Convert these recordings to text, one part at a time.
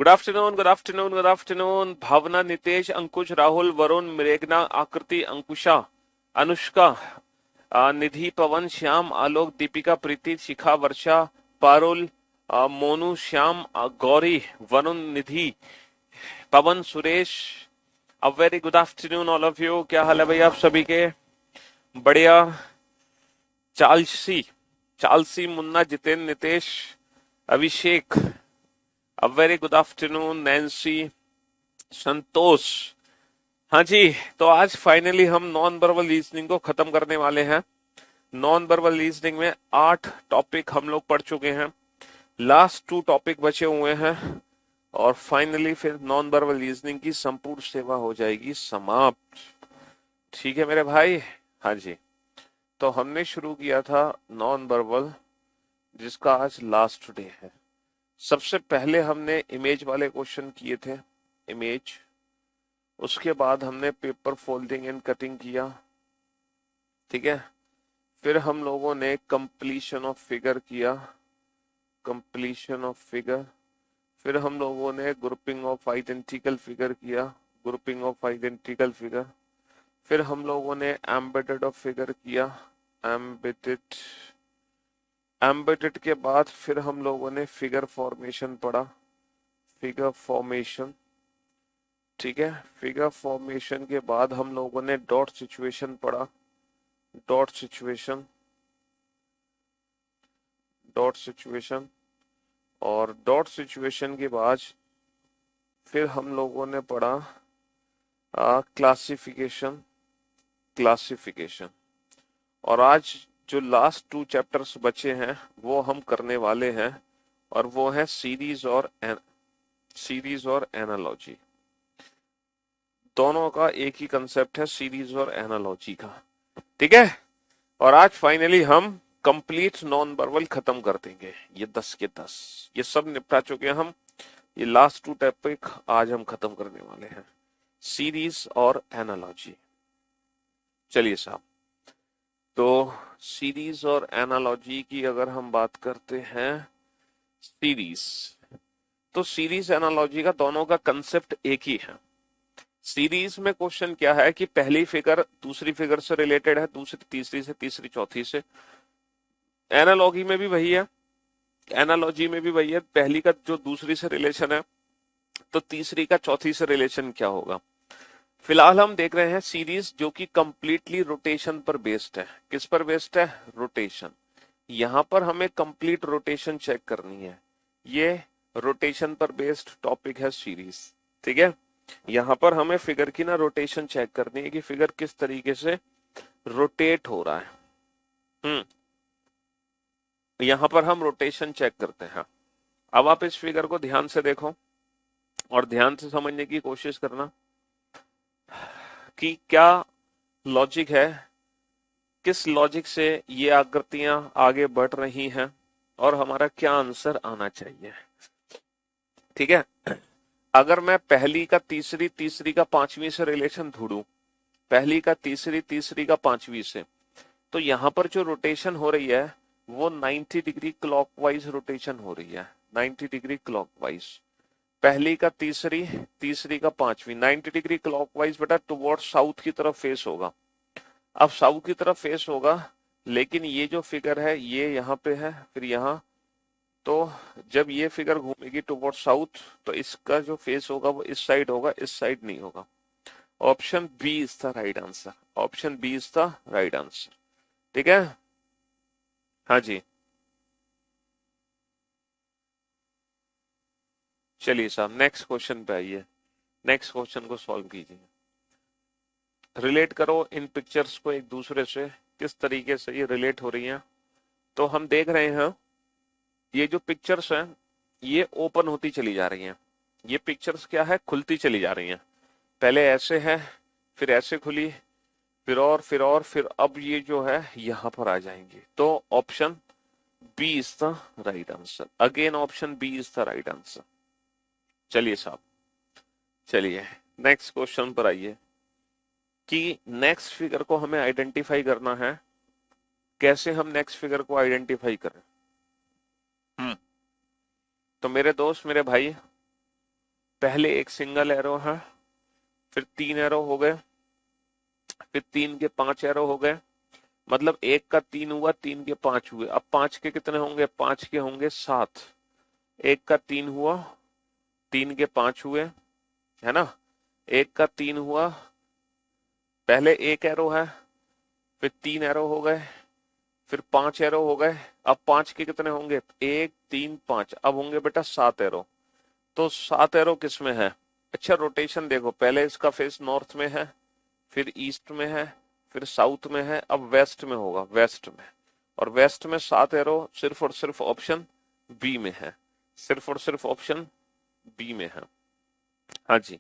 Good afternoon, good afternoon, good afternoon. Bhavna, Nitesh, Ankush, Rahul, Varun, मेघना, Aakriti, Ankusha, Anushka, Nidhi, Pawan, Shyam, Alok, Deepika, Preeti, Shikha, Varsha, Parul, Monu, Shyam, Gauri, Varun, Nidhi, Pawan, Suresh. A very good afternoon all of you. क्या हाल है भाई आप सभी के? बढ़िया। चालसी, चालसी, Munna, Jiten, Nitesh, Abhishek, a very good afternoon. Nancy, Santosh. हाँ जी। तो आज फाइनली हम नॉन वर्बल रीजनिंग को खत्म करने वाले हैं। नॉन वर्बल रीजनिंग में 8 टॉपिक हम लोग पढ़ चुके हैं। लास्ट 2 टॉपिक बचे हुए हैं और फाइनली फिर नॉन वर्बल रीजनिंग की संपूर्ण सेवा हो जाएगी समाप्त। ठीक है मेरे भाई। हाँ जी। तो हमने शुरू किया था नॉन वर्बल, जिसका आज लास्ट डे है। सबसे पहले हमने इमेज वाले क्वेश्चन किए थे, इमेज। उसके बाद हमने पेपर फोल्डिंग एंड कटिंग किया, ठीक है। फिर हम लोगों ने कंप्लीशन ऑफ फिगर किया, कंप्लीशन ऑफ फिगर। फिर हम लोगों ने ग्रुपिंग ऑफ आइडेंटिकल फिगर किया, ग्रुपिंग ऑफ आइडेंटिकल फिगर। फिर हम लोगों ने एम्बेडेड ऑफ फिगर किया, एम्बेडेड। एम्बेडेड के बाद फिर हम लोगों ने फिगर फॉर्मेशन पढ़ा, फिगर फॉर्मेशन, ठीक है। फिगर फॉर्मेशन के बाद हम लोगों ने डॉट सिचुएशन पढ़ा, डॉट सिचुएशन, डॉट सिचुएशन। और डॉट सिचुएशन के बाद फिर हम लोगों ने पढ़ा क्लासिफिकेशन, क्लासिफिकेशन। और आज जो लास्ट 2 चैप्टर्स बचे हैं वो हम करने वाले हैं, और वो है सीरीज और एनालॉजी। दोनों का एक ही कंसेप्ट है, सीरीज और एनालॉजी का, ठीक है। और आज फाइनली हम कंप्लीट नॉन वर्बल खत्म कर देंगे। ये 10 के 10 ये सब निपटा चुके हैं हम। ये लास्ट 2 टॉपिक आज हम खत्म करने वाले हैं, सीरीज और एनालॉजी। चलिए साहब, तो सीरीज और एनालॉजी की अगर हम बात करते हैं, सीरीज, तो सीरीज एनालॉजी का दोनों का कंसेप्ट एक ही है। सीरीज में क्वेश्चन क्या है कि पहली फिगर दूसरी फिगर से रिलेटेड है, दूसरी तीसरी से, तीसरी चौथी से। एनालॉजी में भी वही है, एनालॉजी में भी वही है। पहली का जो दूसरी से रिलेशन है, तो तीसरी का चौथी से रिलेशन क्या होगा। फिलहाल हम देख रहे हैं सीरीज, जो कि कंप्लीटली रोटेशन पर बेस्ड है। किस पर बेस्ड है? रोटेशन। यहां पर हमें कंप्लीट रोटेशन चेक करनी है। ये रोटेशन पर बेस्ड टॉपिक है सीरीज, ठीक है। यहां पर हमें फिगर की ना रोटेशन चेक करनी है कि फिगर किस तरीके से रोटेट हो रहा है। यहां पर हम रोटेशन चेक करते हैं। अब आप इस फिगर को ध्यान से देखो और ध्यान से समझने की कोशिश करना कि क्या लॉजिक है, किस लॉजिक से ये आकृतियां आगे बढ़ रही हैं और हमारा क्या आंसर आना चाहिए, ठीक है। अगर मैं पहली का तीसरी, तीसरी का पांचवी से रिलेशन ढूंढूं, पहली का तीसरी, तीसरी का पांचवी से, तो यहां पर जो रोटेशन हो रही है वो 90 डिग्री क्लॉकवाइज रोटेशन हो रही है, 90 डिग्री क्लॉकवाइज। पहली का तीसरी, तीसरी का पांचवी, 90 डिग्री क्लॉकवाइज बेटा टुवर्ड साउथ की तरफ फेस होगा। अब साउथ की तरफ फेस होगा, लेकिन ये जो फिगर है ये यहाँ पे है, फिर यहाँ, तो जब ये फिगर घूमेगी टुवर्ड साउथ तो इसका जो फेस होगा वो इस साइड होगा, इस साइड नहीं होगा। Option B is the right answer, option B is the right answer, ठीक है। हाँ जी। चलिए साहब नेक्स्ट क्वेश्चन पे आइए, नेक्स्ट क्वेश्चन को सॉल्व कीजिए। रिलेट करो इन पिक्चर्स को एक दूसरे से, किस तरीके से ये रिलेट हो रही हैं। तो हम देख रहे हैं ये जो पिक्चर्स हैं ये ओपन होती चली जा रही हैं। ये पिक्चर्स क्या है? खुलती चली जा रही हैं। पहले ऐसे है, फिर ऐसे खुली, फिर और, फिर और, फिर अब ये जो है यहां पर आ जाएंगे। तो option B is the right answer. Again option B is the right answer. चलिए साहब, चलिए नेक्स्ट क्वेश्चन पर आइए कि नेक्स्ट फिगर को हमें आइडेंटिफाई करना है। कैसे हम नेक्स्ट फिगर को आइडेंटिफाई करें? तो मेरे दोस्त, मेरे भाई, पहले एक सिंगल एरो है, फिर 3 एरो हो गए, फिर 3 के 5 एरो हो गए, मतलब एक का 3 हुआ, 3 के 5 हुए। अब 5 के कितने होंगे? 5 के होंगे 7। एक का 3 हुआ, 3 के 5 हुए, है ना। एक का 3 हुआ, पहले एक एरो है, फिर 3 एरो हो गए, फिर 5 एरो हो गए। अब 5 के कितने होंगे? 1 3 5, अब होंगे बेटा 7 एरो। तो 7 एरो किस में है? अच्छा रोटेशन देखो, पहले इसका फेस नॉर्थ में है, फिर ईस्ट में है, फिर साउथ में है, अब वेस्ट में होगा, वेस्ट में। और वेस्ट में 7 एरो सिर्फ और सिर्फ ऑप्शन बी में है, सिर्फ और सिर्फ ऑप्शन बी में है। हाँ जी।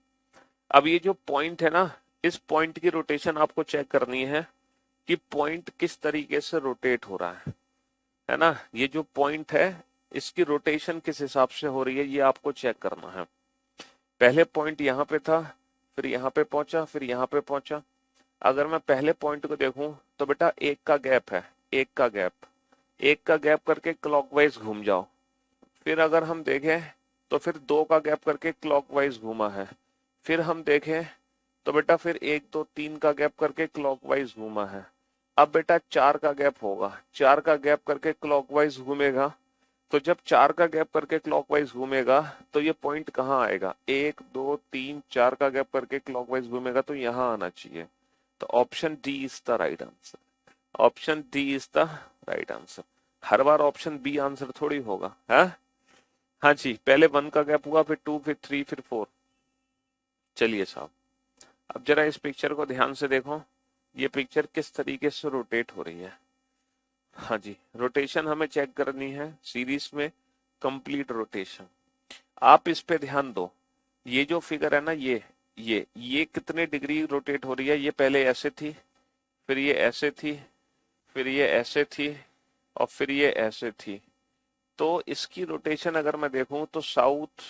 अब ये जो पॉइंट है ना, इस पॉइंट की रोटेशन आपको चेक करनी है कि पॉइंट किस तरीके से रोटेट हो रहा है ना। ये जो पॉइंट है इसकी रोटेशन किस हिसाब से हो रही है, ये आपको चेक करना है। पहले पॉइंट यहाँ पे था, फिर यहाँ पे पहुंचा, फिर यहाँ पे पहुंचा। अगर मैं पहले पॉइंट को देखूं तो बेटा एक का गैप है, एक का गैप, एक का गैप करके क्लॉकवाइज घूम जाओ। फिर अगर हम देखें तो फिर 2 का गैप करके क्लॉकवाइज घूमा है। फिर हम देखें तो बेटा फिर 1 2 3 का गैप करके क्लॉकवाइज घूमा है। अब बेटा 4 का गैप होगा, 4 का गैप करके क्लॉकवाइज घूमेगा। तो जब 4 का गैप करके क्लॉकवाइज घूमेगा तो ये पॉइंट कहाँ आएगा? 1 2 3 4 का गैप करके क्लॉकवाइज घूमेगा तो यहाँ आना चाहिए। तो option D is the right answer, option D is the right answer. हर बार ऑप्शन बी आंसर थोड़ी होगा है। हाँ जी, पहले 1 का गैप हुआ, फिर 2, फिर 3, फिर 4। चलिए साहब, अब जरा इस पिक्चर को ध्यान से देखो, ये पिक्चर किस तरीके से रोटेट हो रही है। हाँ जी, रोटेशन हमें चेक करनी है सीरीज में, कंप्लीट रोटेशन। आप इस पे ध्यान दो, ये जो फिगर है ना, ये कितने डिग्री रोटेट हो रही है? ये पहले ऐसे थी, फिर ये ऐसे थी, फिर ये ऐसे थी, और फिर ये ऐसे थी। तो इसकी रोटेशन अगर मैं देखूं तो साउथ,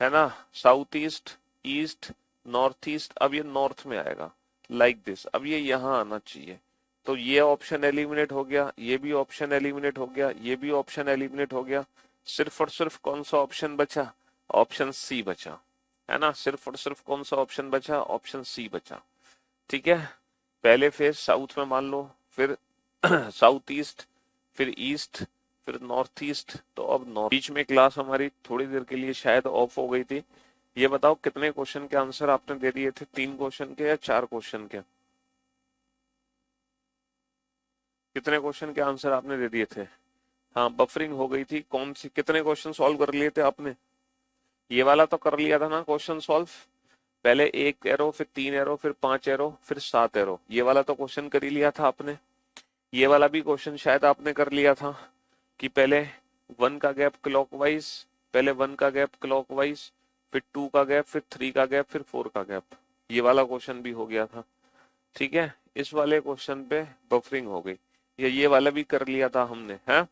है ना, south east, east, north east. अब ये नॉर्थ में आएगा लाइक दिस, अब ये यहाँ आना चाहिए। तो ये ऑप्शन एलिमिनेट हो गया, ये भी ऑप्शन एलिमिनेट हो गया, ये भी ऑप्शन एलिमिनेट हो गया। सिर्फ और सिर्फ कौन सा ऑप्शन बचा? ऑप्शन सी बचा, है ना। सिर्फ और सिर्फ कौन सा ऑप्शन बचा? ऑप्शन सी बचा। ठीक है, पहले फेज साउथ में मान लो, फिर साउथ ईस्ट, फिर ईस्ट, फिर नॉर्थ ईस्ट। तो अब नॉर्थ, बीच में क्लास हमारी थोड़ी देर के लिए शायद ऑफ हो गई थी। ये बताओ कितने क्वेश्चन के आंसर आपने दे दिए थे? 3 क्वेश्चन के या 4 क्वेश्चन के? कितने क्वेश्चन के आंसर आपने दे दिए थे? हाँ, बफरिंग हो गई थी। कौन सी, कितने क्वेश्चन सॉल्व कर लिए थे आपने? ये वाला तो कर लिया था ना क्वेश्चन सॉल्व? पहले 1 एरो, फिर 3 एरो, फिर 5 एरो, फिर 7 एरो। ये वाला तो क्वेश्चन कर ही लिया था आपने। ये वाला भी क्वेश्चन शायद आपने कर लिया था कि पहले 1 का गैप क्लॉकवाइज, पहले 1 का गैप क्लॉकवाइज, फिर 2 का गैप, फिर 3 का गैप, फिर 4 का गैप। ये वाला क्वेश्चन भी हो गया था। ठीक है, इस वाले क्वेश्चन पे बफरिंग हो गई। ये वाला भी कर लिया था हमने, है।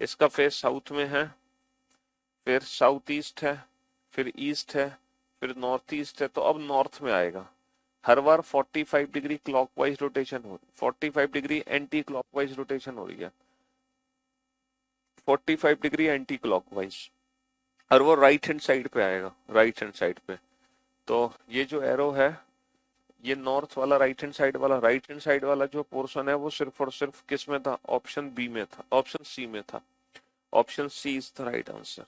इसका फेस साउथ में है, फिर साउथ ईस्ट है, फिर ईस्ट है, फिर नॉर्थ ईस्ट है। तो अब नॉर्थ में आएगा। हर बार 45 डिग्री क्लॉकवाइज रोटेशन हो रही, 45 डिग्री एंटी क्लॉकवाइज रोटेशन हो रही है, 45 डिग्री एंटी क्लॉकवाइज। और वो राइट हैंड साइड पे आएगा, राइट हैंड साइड पे। तो ये जो एरो है, ये नॉर्थ वाला, राइट हैंड साइड वाला, राइट हैंड साइड वाला जो पोर्शन है वो सिर्फ और सिर्फ किस में था? ऑप्शन बी में था, ऑप्शन सी में था। Option C is the right answer.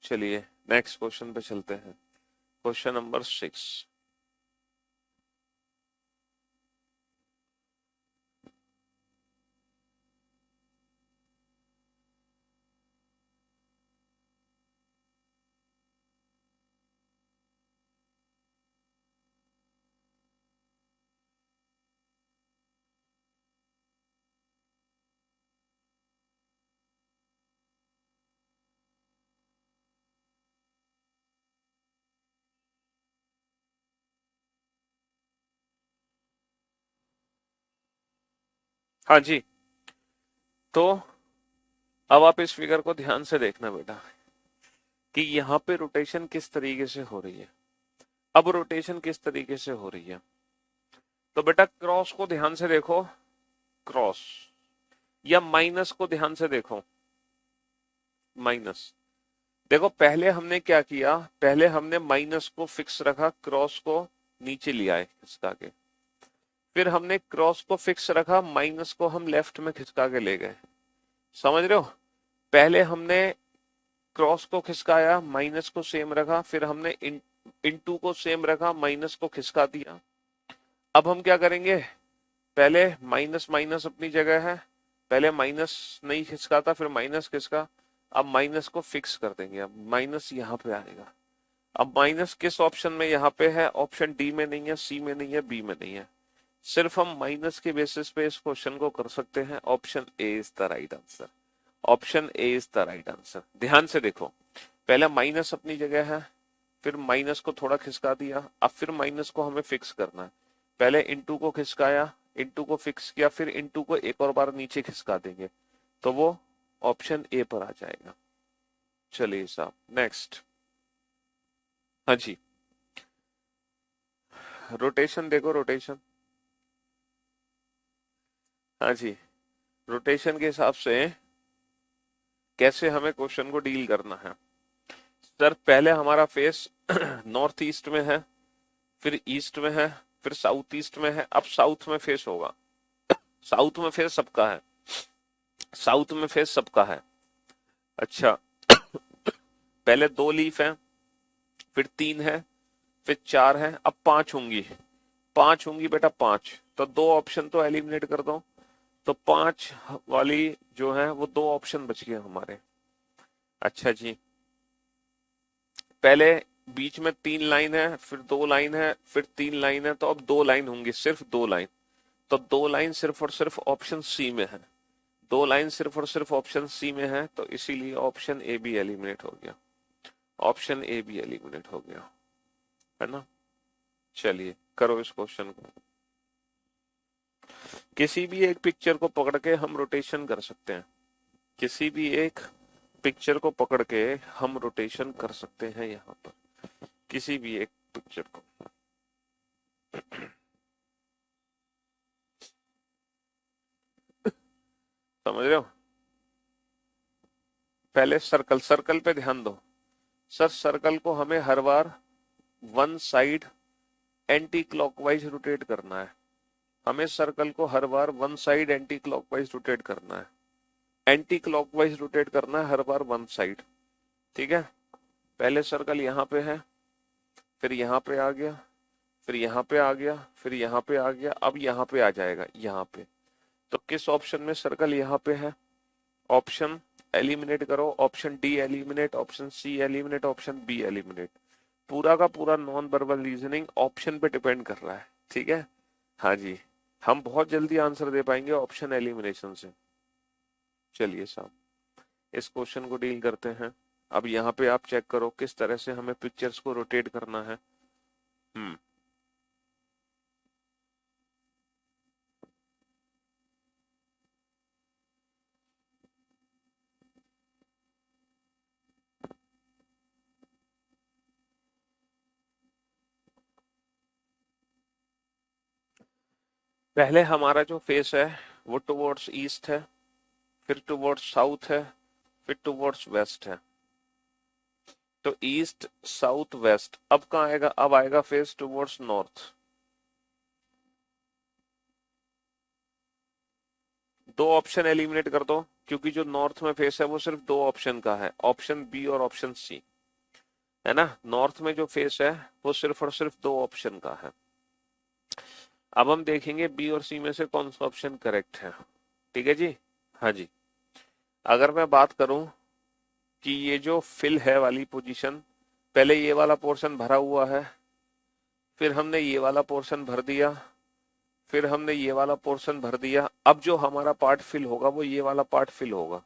चलिए नेक्स्ट क्वेश्चन पे चलते हैं, क्वेश्चन नंबर 6। हाँ जी, तो अब आप इस फिगर को ध्यान से देखना बेटा कि यहाँ पे रोटेशन किस तरीके से हो रही है। अब रोटेशन किस तरीके से हो रही है, तो बेटा क्रॉस को ध्यान से देखो, क्रॉस, या माइनस को ध्यान से देखो, माइनस। देखो पहले हमने क्या किया, पहले हमने माइनस को फिक्स रखा, क्रॉस को नीचे लिया है खिसका के, फिर हमने क्रॉस को फिक्स रखा, माइनस को हम लेफ्ट में खिसका के ले गए। समझ रहे हो? पहले हमने क्रॉस को खिसकाया, माइनस को सेम रखा, फिर हमने इनटू को सेम रखा, माइनस को खिसका दिया। अब हम क्या करेंगे, पहले माइनस माइनस अपनी जगह है, पहले माइनस नहीं खिसका था, फिर माइनस खिसका, अब माइनस को फिक्स कर देंगे, अब माइनस यहाँ पे आएगा। अब माइनस किस ऑप्शन में यहाँ पे है, ऑप्शन डी में नहीं है, सी में नहीं है, बी में नहीं है। सिर्फ हम माइनस के बेसिस पे इस क्वेश्चन को कर सकते हैं। Option A is the right answer. Option A is the right answer. ध्यान से देखो, पहले माइनस अपनी जगह है, फिर माइनस को थोड़ा खिसका दिया, अब फिर माइनस को हमें फिक्स करना है। पहले इनटू को खिसकाया, इनटू को फिक्स किया, फिर इनटू को एक और बार नीचे खिसका देंगे, तो वो ऑप्शन ए पर आ जाएगा। चलिए साहब नेक्स्ट। हाँ जी, रोटेशन देखो, रोटेशन। हाँ जी, रोटेशन के हिसाब से कैसे हमें क्वेश्चन को डील करना है। सर पहले हमारा फेस नॉर्थ ईस्ट में है, फिर ईस्ट में है, फिर साउथ ईस्ट में है, अब साउथ में फेस होगा। साउथ में फेस सबका है, साउथ में फेस सबका है। अच्छा, पहले 2 लीफ है, फिर 3 है, फिर 4 है, अब 5 होंगी। 5 होंगी बेटा, 5, तो 2 ऑप्शन तो एलिमिनेट कर दो, तो 5 वाली जो है वो 2 ऑप्शन बच गए हमारे। अच्छा जी, पहले बीच में 3 लाइन है, फिर 2 लाइन है, फिर 3 लाइन है, तो अब 2 लाइन होंगी, सिर्फ 2 लाइन। तो 2 लाइन सिर्फ और सिर्फ ऑप्शन सी में है, 2 लाइन सिर्फ और सिर्फ ऑप्शन सी में है, तो इसीलिए ऑप्शन ए भी एलिमिनेट हो गया। ऑप्शन ए भी एलिमिनेट हो गया, है ना। चलिए करो इस क्वेश्चन को। किसी भी एक पिक्चर को पकड़ के हम रोटेशन कर सकते हैं, किसी भी एक पिक्चर को पकड़ के हम रोटेशन कर सकते हैं यहाँ पर, किसी भी एक पिक्चर को। समझ रहे हो? पहले सर्कल, सर्कल पे ध्यान दो। सर सर्कल को हमें हर बार one side anti clockwise rotate करना है, हमें सर्कल को हर बार one side anti clockwise rotate करना है, एंटी क्लॉकवाइज रोटेट करना है हर बार वन साइड। ठीक है, पहले सर्कल यहाँ पे है, फिर यहाँ पे आ गया, फिर यहाँ पे आ गया, फिर यहाँ पे आ गया, अब यहाँ पे आ जाएगा यहाँ पे। तो किस ऑप्शन में सर्कल यहाँ पे है, ऑप्शन एलिमिनेट करो, option D eliminate, option C eliminate, option B eliminate. पूरा का पूरा नॉन वर्बल रीजनिंग ऑप्शन पे डिपेंड कर रहा है। ठीक है, हाँ जी, हम बहुत जल्दी आंसर दे पाएंगे ऑप्शन एलिमिनेशन से। चलिए साहब इस क्वेश्चन को डील करते हैं। अब यहाँ पे आप चेक करो किस तरह से हमें पिक्चर्स को रोटेट करना है। पहले हमारा जो फेस है वो टुवर्ड्स ईस्ट है, फिर टुवर्ड्स साउथ है, फिर टुवर्ड्स वेस्ट है। तो ईस्ट साउथ वेस्ट, अब कहाँ आएगा, अब आएगा face towards north. 2 option eliminate कर दो, क्योंकि जो नॉर्थ में फेस है वो सिर्फ 2 ऑप्शन का है, ऑप्शन बी और ऑप्शन सी, है ना। नॉर्थ में जो फेस है वो सिर्फ और सिर्फ 2 ऑप्शन का है। अब हम देखेंगे बी और सी में से कौन सा ऑप्शन करेक्ट है। ठीक है जी, हाँ जी। अगर मैं बात करूं कि ये जो फिल है वाली पोजीशन, पहले ये वाला पोर्शन भरा हुआ है, फिर हमने ये वाला पोर्शन भर दिया, फिर हमने ये वाला पोर्शन भर दिया, अब जो हमारा पार्ट फिल होगा वो ये वाला पार्ट फिल होगा,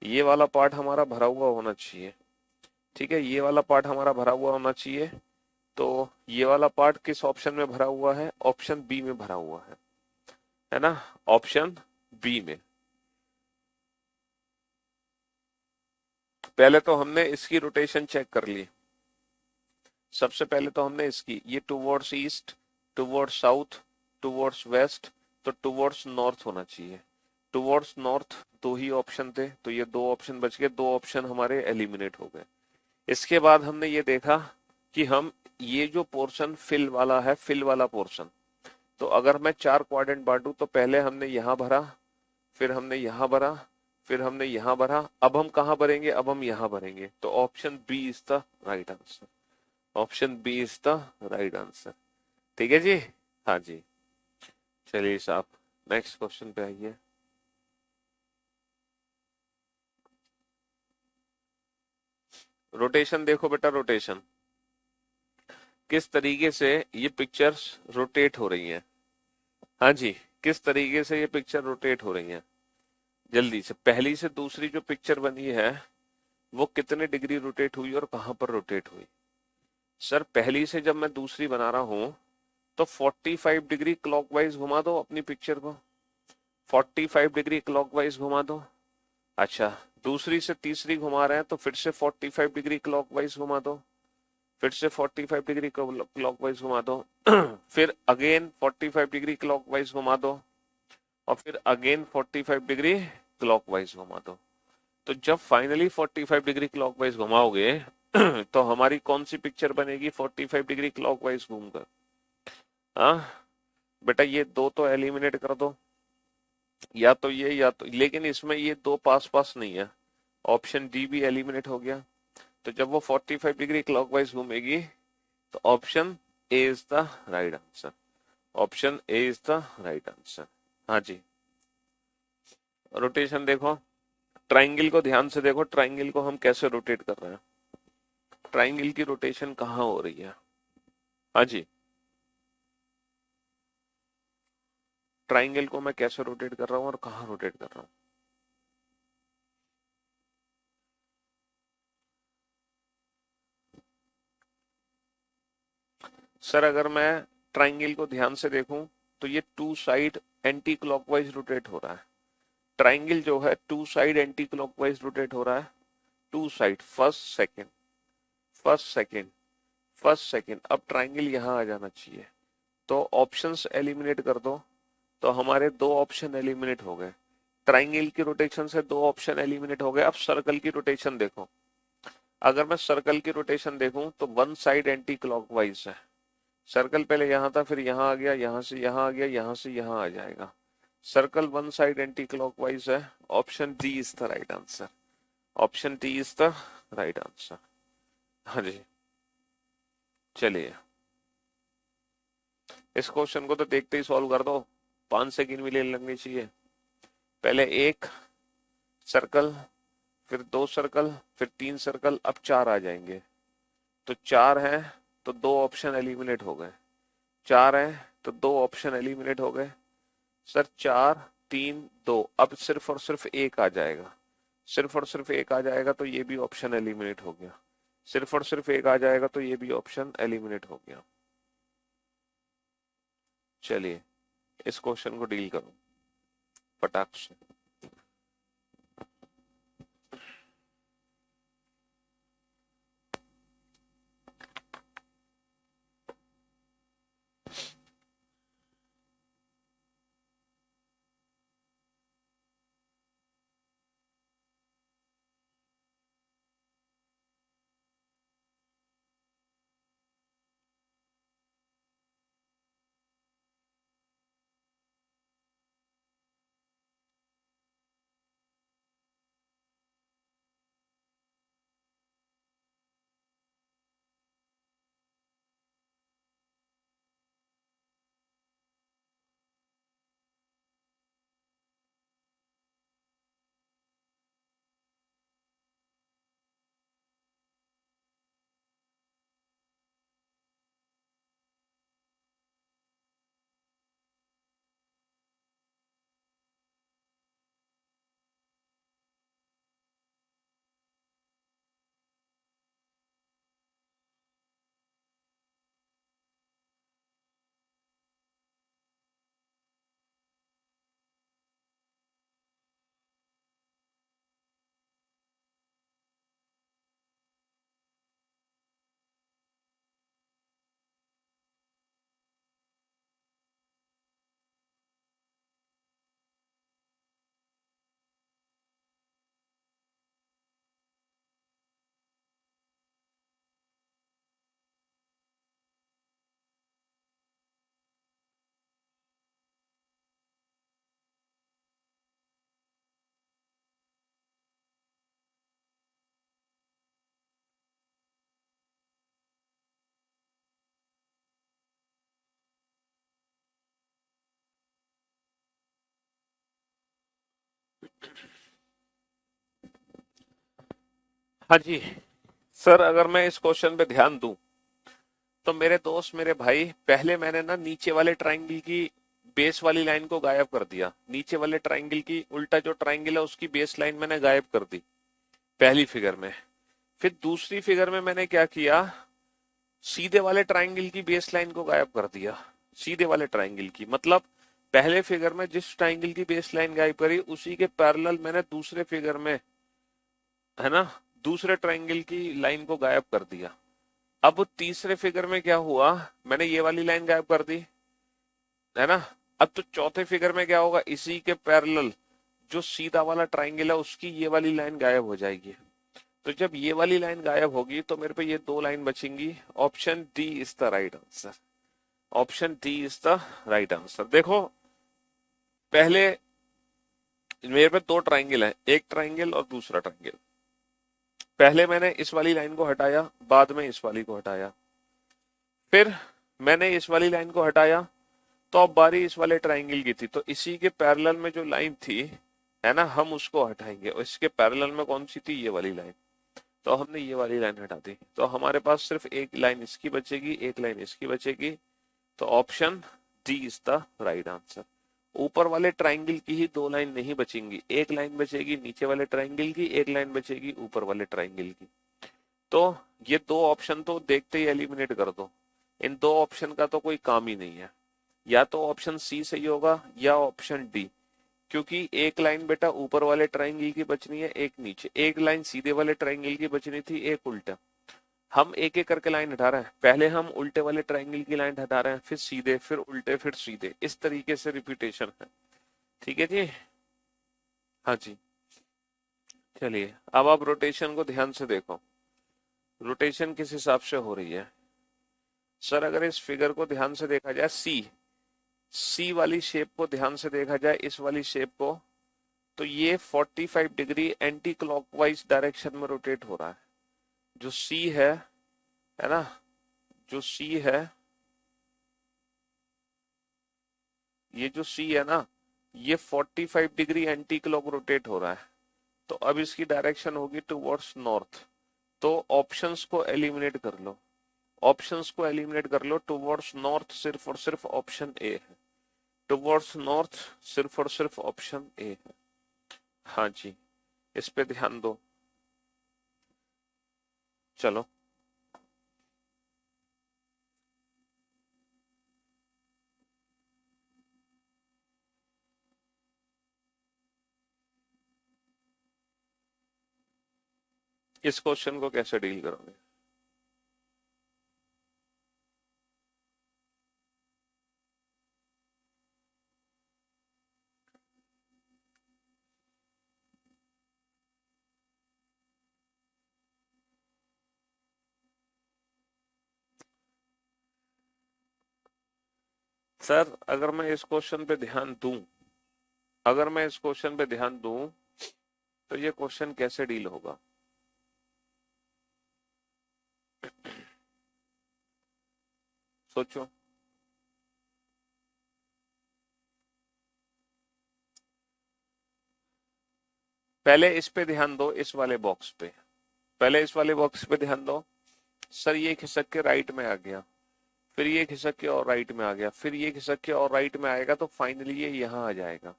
ये वाला पार्ट हमारा भरा हुआ होना चाहिए। ठीक है, ये वाला पार्ट हमारा भरा हुआ होना चाहिए। तो ये वाला पार्ट किस ऑप्शन में भरा हुआ है, ऑप्शन बी में भरा हुआ है ना, ऑप्शन बी में। पहले तो हमने इसकी रोटेशन चेक कर ली, सबसे पहले तो हमने इसकी, ये towards east, towards south, towards waste, तो टुवर्ड्स नॉर्थ होना चाहिए। टुवर्ड्स नॉर्थ 2 ही ऑप्शन थे, तो ये 2 ऑप्शन बच गए, 2 ऑप्शन हमारे एलिमिनेट हो गए। इसके बाद हमने ये देखा कि हम ये जो पोर्शन फिल वाला है, फिल वाला पोर्शन, तो अगर मैं 4 क्वाड्रेंट बांटू तो पहले हमने यहां भरा, फिर हमने यहां भरा, फिर हमने यहां भरा, अब हम कहां भरेंगे, अब हम यहां भरेंगे, तो option B is the right answer. Option B is the right answer. ठीक है जी। हाँ जी। चलिए साहब, नेक्स्ट क्वेश्चन पे आइए। रोटेशन देखो बेटा, रोटेशन किस तरीके से ये पिक्चर्स रोटेट हो रही हैं। हाँ जी, किस तरीके से ये पिक्चर रोटेट हो रही हैं। जल्दी से, पहली से दूसरी जो पिक्चर बनी है वो कितने डिग्री रोटेट हुई और कहां पर रोटेट हुई। सर पहली से जब मैं दूसरी बना रहा हूं तो 45 डिग्री क्लॉकवाइज घुमा दो अपनी पिक्चर को, 45 डिग्री क्लॉकवाइज घुमा दो। अच्छा, दूसरी से तीसरी घुमा रहे हैं तो फिर से 45 डिग्री क्लॉकवाइज घुमा दो, फिर से 45 डिग्री क्लॉकवाइज घुमा दो, फिर अगेन 45 डिग्री क्लॉकवाइज घुमा दो, और फिर अगेन 45 डिग्री क्लॉकवाइज घुमा दो। तो जब फाइनली 45 डिग्री क्लॉकवाइज घुमाओगे तो हमारी कौन सी पिक्चर बनेगी 45 डिग्री क्लॉकवाइज घूमकर। हाँ बेटा, ये दो तो एलिमिनेट कर दो, या तो ये या तो, लेकिन इसमें ये दो पास पास नहीं है, ऑप्शन डी भी एलिमिनेट हो गया। तो जब वो 45 डिग्री क्लॉकवाइज घूमेगी तो option A is the right answer. Option A is the right answer. हाँ जी। रोटेशन देखो, ट्राइंगल को ध्यान से देखो, ट्राइंगल को हम कैसे रोटेट कर रहे हैं। ट्राइंगल की रोटेशन कहाँ हो रही है। हाँ जी, ट्राइंगल को मैं कैसे रोटेट कर रहा हूँ और कहाँ रोटेट कर रहा हूँ। सर अगर मैं ट्राइंगल को ध्यान से देखूं तो ये two side anti clockwise rotate हो रहा है। ट्राइंगल जो है two side anti clockwise rotate हो रहा है। Two side, first second, first second, first second. अब ट्राइंगल यहाँ आ जाना चाहिए, तो ऑप्शंस एलिमिनेट कर दो, तो हमारे दो ऑप्शन एलिमिनेट हो गए। ट्राइंगल की रोटेशन से दो ऑप्शन एलिमिनेट हो गए। अब सर्कल की रोटेशन देखो, अगर मैं सर्कल की रोटेशन देखूं तो वन साइड एंटी क्लॉकवाइज है। सर्कल पहले यहां था, फिर यहां आ गया, यहां से यहां आ गया, यहां से यहां आ जाएगा। Circle one side anti clockwise है। Option D is the right answer. Option D is the right answer. हाँ जी। चलिए, इस क्वेश्चन को तो देखते ही सॉल्व कर दो, 5 सेकंड भी ले लगनी चाहिए। पहले एक सर्कल, फिर दो सर्कल, फिर तीन सर्कल, अब चार आ जाएंगे। तो चार है तो दो ऑप्शन एलिमिनेट हो गए। चार है तो दो ऑप्शन एलिमिनेट हो गए। सर चार, तीन, दो, अब सिर्फ और सिर्फ एक आ जाएगा। सिर्फ और सिर्फ एक आ जाएगा तो ये भी ऑप्शन एलिमिनेट हो गया। सिर्फ और सिर्फ एक आ जाएगा तो ये भी ऑप्शन एलिमिनेट हो गया। चलिए, इस क्वेश्चन को डील करो फटाक से। हाँ जी सर, अगर मैं इस क्वेश्चन पे ध्यान दूं तो मेरे दोस्त मेरे भाई, पहले मैंने ना नीचे वाले ट्रायंगल की बेस वाली लाइन को गायब कर दिया। नीचे वाले ट्रायंगल की उल्टा जो ट्रायंगल है उसकी बेस लाइन मैंने गायब कर दी पहली फिगर में। फिर दूसरी फिगर में मैंने क्या किया, सीधे वाले ट्रायंगल की बेस लाइन को गायब कर दिया। सीधे वाले ट्रायंगल की मतलब पहले फिगर में जिस ट्रायंगल की बेस लाइन गायब करी उसी के पैरेलल मैंने दूसरे फिगर में, है ना, दूसरे ट्रायंगल की लाइन को गायब कर दिया। अब तीसरे फिगर में क्या हुआ, मैंने ये वाली लाइन गायब कर दी, है ना। अब तो चौथे फिगर में क्या होगा, इसी के पैरेलल जो सीधा वाला ट्रायंगल है उसकी ये वाली लाइन गायब हो जाएगी। तो जब ये वाली लाइन गायब होगी तो मेरे पे ये दो लाइन बचेंगी। Option D is the right answer. Option D is the right answer. देखो, पहले मेरे पे दो ट्रायंगल है, एक ट्रायंगल और दूसरा ट्रायंगल। पहले मैंने इस वाली लाइन को हटाया, बाद में इस वाली को हटाया, फिर मैंने इस वाली लाइन को हटाया, तो अब बारी इस वाले ट्रायंगल की थी, तो इसी के पैरेलल में जो लाइन थी, है ना, हम उसको हटाएंगे। और इसके पैरेलल में कौन सी थी, ये वाली लाइन। तो हमने ये वाली लाइन हटा दी, तो हमारे पास सिर्फ एक लाइन इसकी बचेगी, एक लाइन इसकी बचेगी। तो option D is the right answer. ऊपर वाले ट्रायंगल की ही दो लाइन नहीं बचेंगी, एक लाइन बचेगी नीचे वाले ट्रायंगल की, एक लाइन बचेगी ऊपर वाले ट्रायंगल की। तो ये दो ऑप्शन तो देखते ही एलिमिनेट कर दो। इन दो ऑप्शन का तो कोई काम ही नहीं है। या तो ऑप्शन सी सही होगा या ऑप्शन डी, क्योंकि एक लाइन बेटा ऊपर वाले ट्रायंगल की बचनी है, एक नीचे, एक लाइन सीधे वाले ट्रायंगल की बचनी थी, एक उल्टा। हम एक एक करके लाइन हटा रहे हैं, पहले हम उल्टे वाले ट्रायंगल की लाइन हटा रहे हैं, फिर सीधे, फिर उल्टे, फिर सीधे, इस तरीके से रिपीटेशन है। ठीक है जी। हाँ जी। चलिए, अब आप रोटेशन को ध्यान से देखो। रोटेशन किस हिसाब से हो रही है सर, अगर इस फिगर को ध्यान से देखा जाए, सी सी वाली शेप को ध्यान से देखा जाए, इस वाली शेप को, तो ये 45 डिग्री एंटी क्लॉकवाइज डायरेक्शन में रोटेट हो रहा है। जो सी है ना, जो सी है, ये जो सी है ना, ये 45 डिग्री एंटी क्लॉक रोटेट हो रहा है। तो अब इसकी डायरेक्शन होगी टुवर्ड्स नॉर्थ। तो ऑप्शंस को एलिमिनेट कर लो, ऑप्शंस को एलिमिनेट कर लो। टुवर्ड्स नॉर्थ सिर्फ और सिर्फ ऑप्शन ए है। टुवर्ड्स नॉर्थ सिर्फ और सिर्फ ऑप्शन ए है। हाँ जी, इस पे ध्यान दो। चलो, इस क्वेश्चन को कैसे डील करोगे। सर, अगर मैं इस क्वेश्चन पे ध्यान दूं, अगर मैं इस क्वेश्चन पे ध्यान दूं तो ये क्वेश्चन कैसे डील होगा। सोचो। पहले इस पे ध्यान दो, इस वाले बॉक्स पे, पहले इस वाले बॉक्स पे ध्यान दो। सर, ये खिसक के राइट में आ गया, फिर ये खिसक के और राइट में आ गया, फिर ये खिसक के और राइट में आएगा, तो फाइनली ये यहाँ आ जाएगा।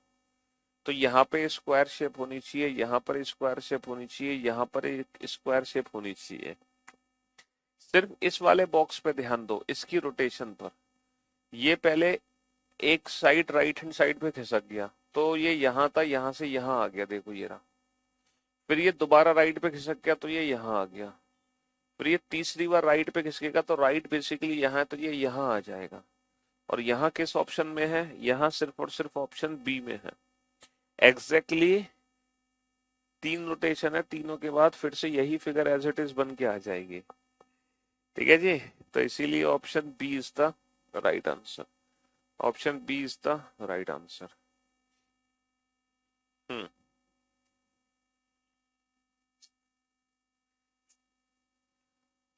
तो यहाँ पे स्क्वायर शेप होनी चाहिए, यहाँ पर स्क्वायर शेप होनी चाहिए, यहाँ पर एक स्क्वायर शेप होनी चाहिए। सिर्फ इस वाले बॉक्स पे ध्यान दो, इसकी रोटेशन पर। ये पहले एक साइड राइट हैंड साइड पे खिसक गया, तो ये यहाँ था, यहाँ से यहाँ आ गया, देखो ये रहा। फिर ये दोबारा राइट पे खिसक गया, तो ये यहाँ आ गया। फिर ये तीसरी बार राइट पे खिसकेगा, तो राइट बेसिकली यहाँ है, तो ये यहाँ आ जाएगा। और यहाँ किस ऑप्शन में है, यहाँ सिर्फ और सिर्फ ऑप्शन बी में है। एग्जैक्टली exactly तीन रोटेशन है, तीनों के बाद फिर से यही फिगर एज इट इज बन के आ जाएगी। ठीक है जी। तो इसीलिए option B is the right answer. Option B is the right answer. Hmm.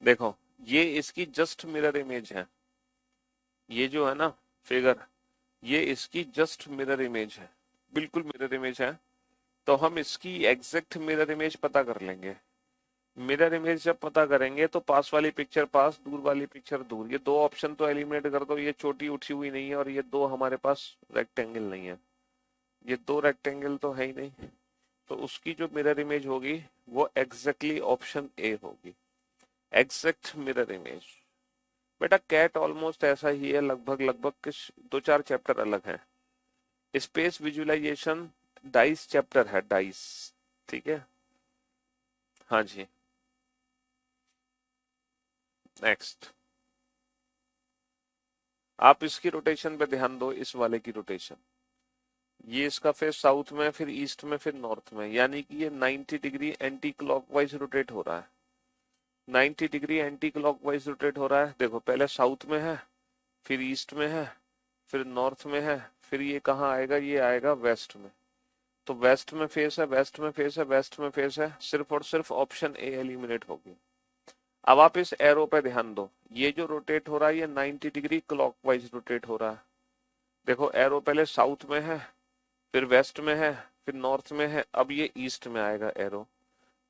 देखो, ये इसकी जस्ट मिरर इमेज है। ये जो है ना फिगर, ये इसकी जस्ट मिरर इमेज है, बिल्कुल मिरर इमेज है। तो हम इसकी एग्जैक्ट मिरर इमेज पता कर लेंगे। मिरर इमेज जब पता करेंगे तो पास वाली पिक्चर पास, दूर वाली पिक्चर दूर, ये दो ऑप्शन तो एलिमिनेट कर दो, ये चोटी उठी हुई नहीं है और ये दो हमारे पास रेक्टेंगल नहीं है, ये दो रेक्टेंगल तो है ही नहीं, तो उसकी जो मिरर इमेज होगी वो एग्जैक्टली ऑप्शन ए होगी, एग्जैक्ट मिरर इमेज। बेटा कैट ऑलमोस्ट ऐसा ही है, लगभग लगभग कुछ दो चार चैप्टर अलग हैं। स्पेस विजुअलाइजेशन डाइस चैप्टर है, डाइस, ठीक है। हाँ जी, नेक्स्ट। आप इसकी रोटेशन पे ध्यान दो, इस वाले की रोटेशन, ये इसका फेस साउथ में, फिर ईस्ट में, फिर नॉर्थ में, यानी कि ये 90 डिग्री एंटी क्लॉकवाइज रोटेट हो रहा है, 90 डिग्री एंटी क्लॉकवाइज रोटेट हो रहा है। देखो पहले साउथ में है, फिर ईस्ट में है, फिर नॉर्थ में है, फिर ये कहाँ आएगा, ये आएगा वेस्ट में। तो वेस्ट में फेस है, वेस्ट में फेस है, वेस्ट में फेस है, सिर्फ और सिर्फ ऑप्शन ए एलिमिनेट होगी। अब आप इस एरो पे ध्यान दो, ये जो रोटेट हो रहा है ये 90 डिग्री क्लॉकवाइज रोटेट हो रहा है। देखो एरो पहले साउथ में है, फिर वेस्ट में है, फिर नॉर्थ में है, अब ये ईस्ट में आएगा एरो।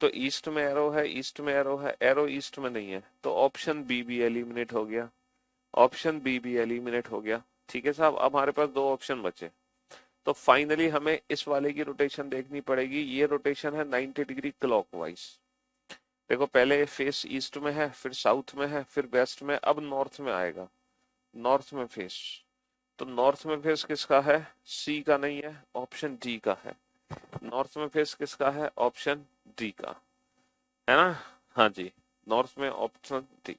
तो ईस्ट में एरो है, ईस्ट में एरो है, एरो ईस्ट में नहीं है, तो ऑप्शन बी भी एलिमिनेट हो गया, ऑप्शन बी भी एलिमिनेट हो गया। ठीक है साहब, अब हमारे पास दो ऑप्शन बचे। तो फाइनली हमें इस वाले की रोटेशन देखनी पड़ेगी, ये रोटेशन है 90 डिग्री क्लॉकवाइज। देखो पहले फेस ईस्ट में है, फिर साउथ में है, फिर वेस्ट में, अब नॉर्थ में आएगा, नॉर्थ में फेस। तो नॉर्थ में फेस किसका है, सी का नहीं है, ऑप्शन डी का है। नॉर्थ में फेस किसका है, ऑप्शन डी का है ना। हाँ जी, नॉर्थ में ऑप्शन डी।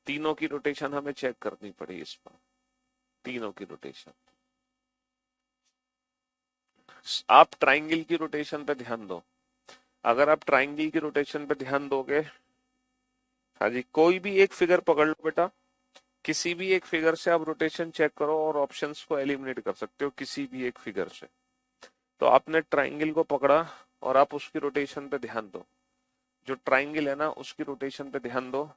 तीनों की रोटेशन हमें चेक करनी पड़ी इस पर, तीनों की रोटेशन। आप ट्राइंगल की रोटेशन पे ध्यान दो, अगर आप ट्राइंगल की रोटेशन पे ध्यान दोगे, हाँ जी, कोई भी एक फिगर पकड़ लो बेटा, किसी भी एक फिगर से आप रोटेशन चेक करो और ऑप्शंस को एलिमिनेट कर सकते हो किसी भी एक फिगर से। तो आपने ट्राइंगल को पकड़ा और आप उसकी रोटेशन पे ध्यान दो, जो ट्राइंगल है ना उसकी रोटेशन पे ध्यान दो।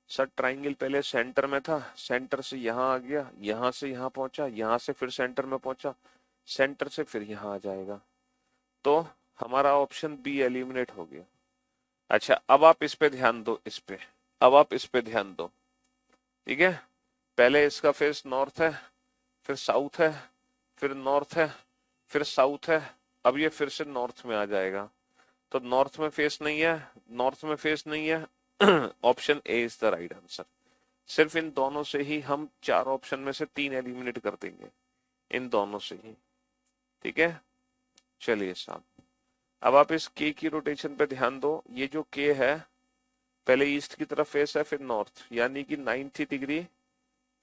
सर ट्राइंगल पहले सेंटर में था, सेंटर से यहाँ आ गया, यहाँ से यहाँ पहुंचा, यहाँ से फिर सेंटर में पहुंचा, सेंटर से फिर यहाँ आ जाएगा, तो हमारा ऑप्शन बी एलिमिनेट हो गया। अच्छा अब आप इस पे ध्यान दो, इस पे, अब आप इस पे ध्यान दो, ठीक है। पहले इसका फेस नॉर्थ है, फिर साउथ है, फिर नॉर्थ है, फिर साउथ है, अब ये फिर से नॉर्थ में आ जाएगा। तो नॉर्थ में फेस नहीं है, नॉर्थ में फेस नहीं है, option A is the right answer. सिर्फ इन दोनों से ही हम चार ऑप्शन में से तीन एलिमिनेट कर देंगे, इन दोनों से ही, ठीक है। चलिए साहब, अब आप इस के की रोटेशन पे ध्यान दो, ये जो के है पहले ईस्ट की तरफ फेस है, फिर नॉर्थ, यानी कि 90 डिग्री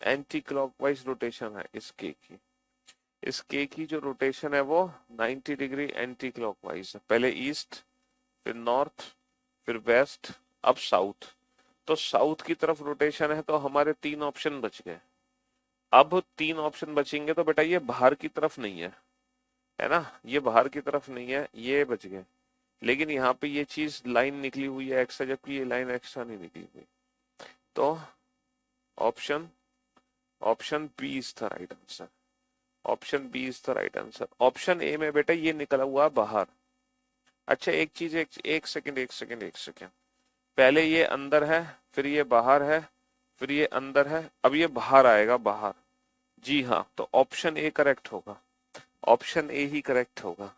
एंटी क्लॉकवाइज रोटेशन है इस के की। इस के की जो रोटेशन है वो 90 डिग्री एंटी क्लॉकवाइज है, पहले ईस्ट, फिर नॉर्थ, फिर वेस्ट, अब साउथ। तो साउथ की तरफ रोटेशन है, तो हमारे तीन ऑप्शन बच गए। अब तीन ऑप्शन बचेंगे तो बेटा ये बाहर की तरफ नहीं है ना, ये बाहर की तरफ नहीं है, ये बच गए। लेकिन यहाँ पे ये चीज लाइन निकली हुई है एक्स्ट्रा, जबकि ये लाइन एक्स्ट्रा नहीं निकली हुई। तो option option B is the right answer, option B is the right answer. Option A में बेटा ये निकला हुआ बाहर। अच्छा एक चीज, एक सेकंड, एक सेकंड, एक सेकंड, पहले ये अंदर है, फिर ये बाहर है, फिर ये अंदर है, अब ये बाहर आएगा, बाहर। जी हाँ, तो ऑप्शन ए करेक्ट होगा, ऑप्शन ए ही करेक्ट होगा।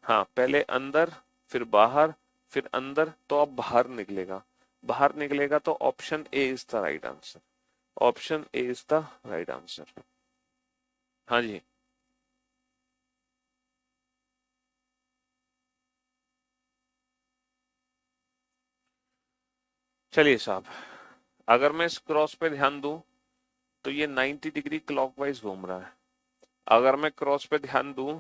हाँ पहले अंदर, फिर बाहर, फिर अंदर, तो अब बाहर निकलेगा, बाहर निकलेगा, तो option A is the right answer, option A is the right answer. हाँ जी, चलिए साहब, अगर मैं इस क्रॉस पे ध्यान दूं तो ये 90 डिग्री क्लॉकवाइज घूम रहा है। अगर मैं क्रॉस पे ध्यान दूं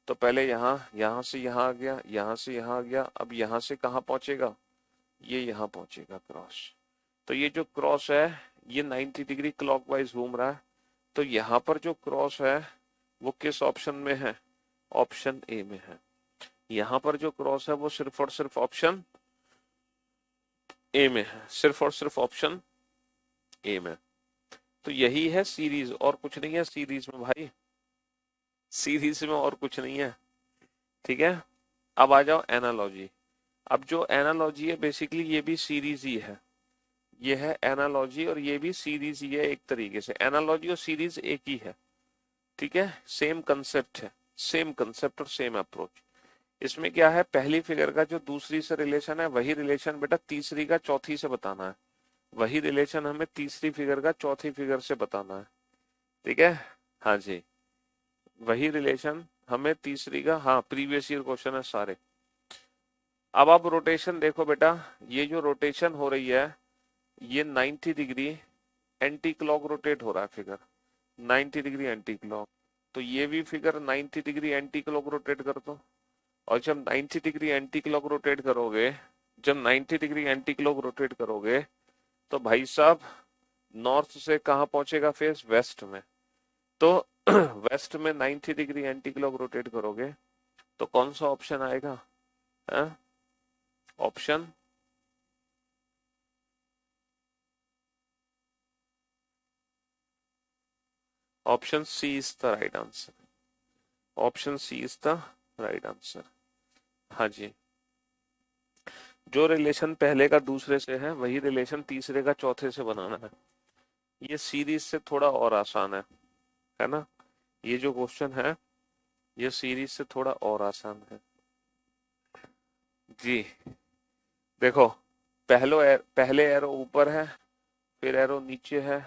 तो पहले यहाँ, यहाँ से यहाँ आ गया, यहाँ से यहाँ आ गया, अब यहाँ से कहाँ पहुंचेगा, ये यहाँ पहुंचेगा क्रॉस। तो ये जो क्रॉस है ये 90 डिग्री क्लॉकवाइज घूम रहा है। तो यहाँ पर जो क्रॉस है वो किस ऑप्शन में है, ऑप्शन ए में है। यहाँ पर जो क्रॉस है वो सिर्फ और सिर्फ ऑप्शन ए में है, सिर्फ और सिर्फ ऑप्शन ए में। तो यही है सीरीज, और कुछ नहीं है सीरीज में भाई, सीरीज में और कुछ नहीं है, ठीक है। अब आ जाओ एनालॉजी। अब जो एनालॉजी है बेसिकली ये भी सीरीज ही है, ये है एनालॉजी और ये भी सीरीज ही है, एक तरीके से एनालॉजी और सीरीज एक ही है। ठीक है, सेम कंसेप्ट है, सेम कंसेप्ट और सेम अप्रोच। इसमें क्या है, पहली फिगर का जो दूसरी से रिलेशन है वही रिलेशन बेटा तीसरी का चौथी से बताना है, वही रिलेशन हमें तीसरी फिगर का चौथी फिगर से बताना है। ठीक है, हाँ जी, वही रिलेशन हमें तीसरी का, हाँ प्रीवियस ईयर क्वेश्चन है सारे। अब आप रोटेशन देखो बेटा, ये जो रोटेशन हो रही है ये 90 डिग्री एंटी क्लॉक रोटेट हो रहा है फिगर, 90 डिग्री एंटी क्लॉक। तो ये भी figure 90 degree anti clock rotate कर दो। और जब 90 डिग्री एंटी क्लॉक रोटेट करोगे, जब 90 डिग्री एंटी क्लॉक रोटेट करोगे तो भाई साहब नॉर्थ से कहाँ पहुंचेगा फेस, वेस्ट में। तो वेस्ट में 90 डिग्री एंटी क्लॉक रोटेट करोगे तो कौन सा ऑप्शन आएगा, option option C is the right answer, option C is the right answer. हाँ जी, जो रिलेशन पहले का दूसरे से है वही रिलेशन तीसरे का चौथे से बनाना है। ये सीरीज से थोड़ा और आसान है ना, ये जो क्वेश्चन है ये सीरीज से थोड़ा और आसान है जी। देखो, पहले एरो ऊपर है, फिर एरो नीचे है,